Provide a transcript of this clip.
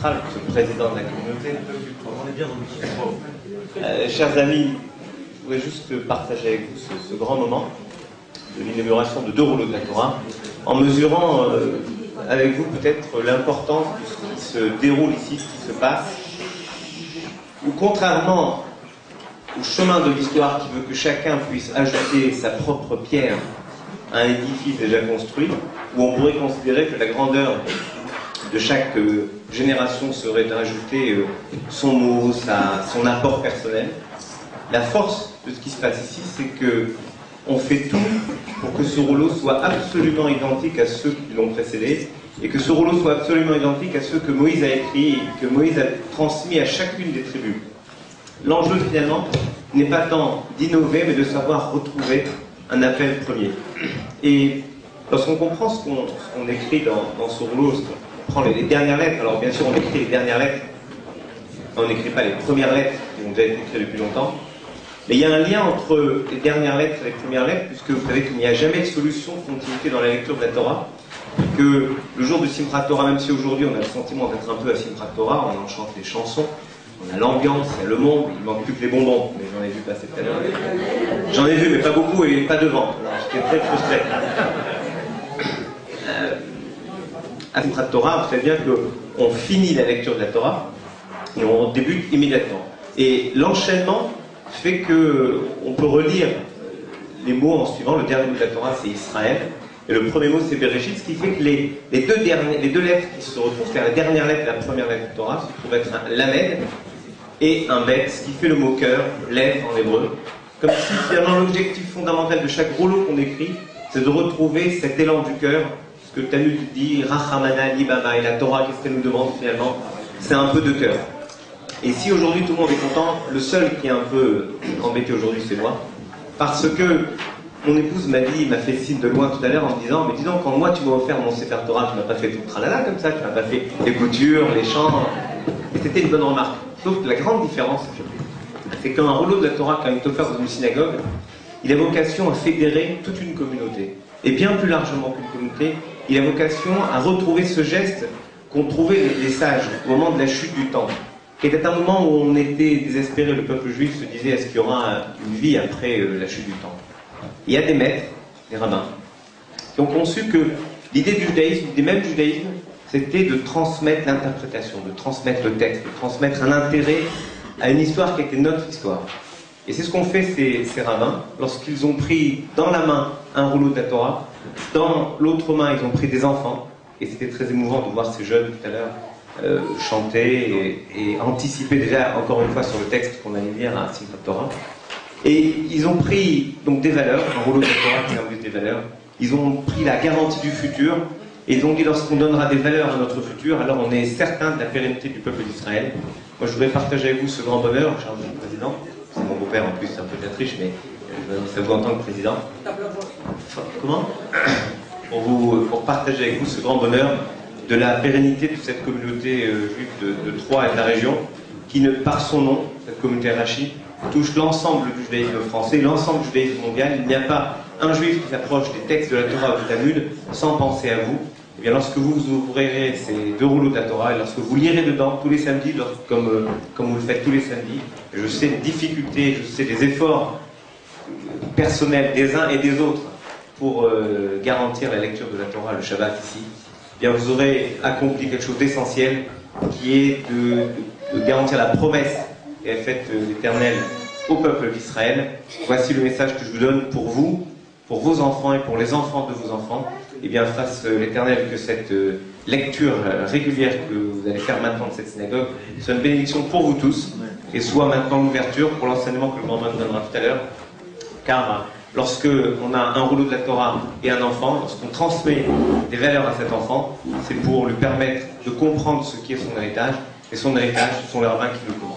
magistral, ce président de la communauté. Chers amis, je voudrais juste partager avec vous ce grand moment de l'inauguration de 2 rouleaux de la Torah, en mesurant avec vous peut-être l'importance de ce qui se déroule ici, ce qui se passe, où contrairement au chemin de l'histoire qui veut que chacun puisse ajouter sa propre pierre à un édifice déjà construit, où on pourrait considérer que la grandeur de chaque génération serait d'ajouter son mot, son apport personnel. La force de ce qui se passe ici, c'est que on fait tout pour que ce rouleau soit absolument identique à ceux qui l'ont précédé, et que ce rouleau soit absolument identique à ceux que Moïse a écrits, et que Moïse a transmis à chacune des tribus. L'enjeu finalement n'est pas tant d'innover, mais de savoir retrouver un appel premier. Et lorsqu'on comprend ce qu'on écrit dans ce rouleau, on prend les dernières lettres, alors bien sûr on écrit les dernières lettres, on n'écrit pas les premières lettres qui ont déjà été écrites depuis longtemps, mais il y a un lien entre les dernières lettres et les premières lettres, puisque vous savez qu'il n'y a jamais de solution de continuité dans la lecture de la Torah, que le jour du Simchat Torah, même si aujourd'hui on a le sentiment d'être un peu à Simchat Torah, on en chante les chansons, on a l'ambiance, il y a le monde, il manque plus que les bonbons, mais j'en ai vu passer tout à l'heure. J'en ai vu, mais pas beaucoup et pas devant. J'étais très frustré. À Simchat Torah, vous savez bien qu'on finit la lecture de la Torah et on débute immédiatement. Et l'enchaînement fait qu'on peut relire les mots en suivant. Le dernier mot de la Torah, c'est Israël. Et le premier mot, c'est Bereshit, ce qui fait que les deux lettres qui se retrouvent, c'est-à-dire la dernière lettre et la première lettre de Torah, se trouvent être un lamed et un bet, ce qui fait le mot cœur, lèvre en hébreu. Comme si finalement l'objectif fondamental de chaque rouleau qu'on écrit, c'est de retrouver cet élan du cœur, ce que Talmud dit, Rachamana Libama, et la Torah, qu'est-ce qu'elle nous demande finalement? C'est un peu de cœur. Et si aujourd'hui tout le monde est content, le seul qui est un peu embêté aujourd'hui, c'est moi, parce que mon épouse m'a fait signe de loin tout à l'heure en me disant, mais dis donc, quand moi tu m'as offert mon Sefer Torah, tu m'as pas fait tout le tralala comme ça, tu m'as pas fait les coutures, les chants, et c'était une bonne remarque. Sauf que la grande différence, c'est qu'un rouleau de la Torah, quand il est offert dans une synagogue, il a vocation à fédérer toute une communauté. Et bien plus largement qu'une communauté, il a vocation à retrouver ce geste qu'ont trouvé les sages au moment de la chute du temple. Qui était un moment où on était désespéré, le peuple juif se disait, est-ce qu'il y aura une vie après la chute du temple? Il y a des maîtres, des rabbins, qui ont conçu que l'idée du judaïsme, du même judaïsme, c'était de transmettre l'interprétation, de transmettre le texte, de transmettre un intérêt à une histoire qui était notre histoire. Et c'est ce qu'ont fait ces rabbins, lorsqu'ils ont pris dans la main un rouleau de la Torah, dans l'autre main ils ont pris des enfants, et c'était très émouvant de voir ces jeunes tout à l'heure chanter et anticiper déjà encore une fois sur le texte qu'on allait lire à Simchat Torah. Et ils ont pris donc des valeurs, un rouleau de Torah qui symbolise des valeurs, ils ont pris la garantie du futur, et ils ont dit lorsqu'on donnera des valeurs à notre futur, alors on est certain de la pérennité du peuple d'Israël. Moi je voudrais partager avec vous ce grand bonheur, cher président, c'est mon beau-père en plus, c'est un peu de la triche, mais ça vous en tant que président. Comment pour partager avec vous ce grand bonheur de la pérennité de cette communauté juive de Troyes et de la région, qui, par son nom, cette communauté Rachi, touche l'ensemble du judaïsme français, l'ensemble du judaïsme mondial. Il n'y a pas un juif qui s'approche des textes de la Torah ou du Talmud sans penser à vous. Et bien lorsque vous ouvrirez ces 2 rouleaux de la Torah, et lorsque vous lirez dedans tous les samedis, comme vous le faites tous les samedis, je sais des difficultés, je sais des efforts personnels des uns et des autres pour garantir la lecture de la Torah le Shabbat ici, eh bien vous aurez accompli quelque chose d'essentiel qui est de garantir la promesse et est faite l'Éternel au peuple d'Israël. Voici le message que je vous donne pour vous, pour vos enfants et pour les enfants de vos enfants. Et bien, fasse l'Éternel que cette lecture régulière que vous allez faire maintenant de cette synagogue soit une bénédiction pour vous tous et soit maintenant l'ouverture pour l'enseignement que le grand-mère donnera tout à l'heure. Car lorsque on a un rouleau de la Torah et un enfant, lorsqu'on transmet des valeurs à cet enfant, c'est pour lui permettre de comprendre ce qui est son héritage. Et son héritage, ce sont les rabbins qui le communiquent.